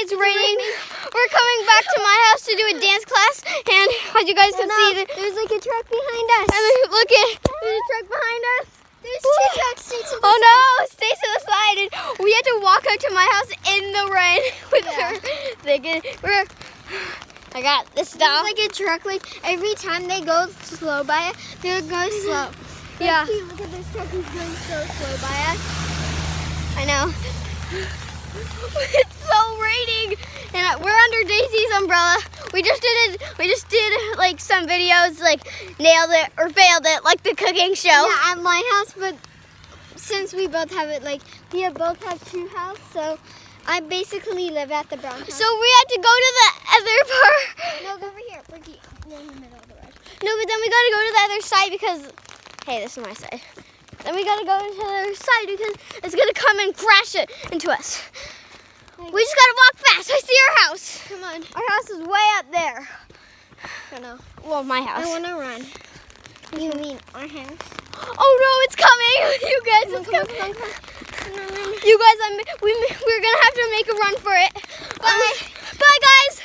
it's raining. We're coming back to my house to do a dance class, and as you guys can see, there's like a truck behind us. I mean, look at there's a truck behind us. There's two trucks. Stay to the Oh no, stay to the side. And we had to walk out to my house in the rain with her. I got this stuff. There's like a truck. Like every time they go slow by us, they're going slow. Yeah. See, look at this truck. He's going so slow by us. I know. It's so raining, and we're under Daisy's umbrella. We just did like some videos, like nailed it or failed it, like the cooking show. Yeah, at my house, but since we both have it, like we both have two houses, so I basically live at the brown house. So we had to go to the other part. No, over here. We're in the middle of the road. No, but then we got to go to the other side because, hey, this is my side. Then we got to go to the other side because it's gonna come and crash it into us. We just gotta walk fast. I see our house. Come on. Our house is way up there. I know. Well, my house. I want to run. You mean our house? Oh no, it's coming! You guys, it's coming. Come on. You guys, we're gonna have to make a run for it. Bye. Bye, guys.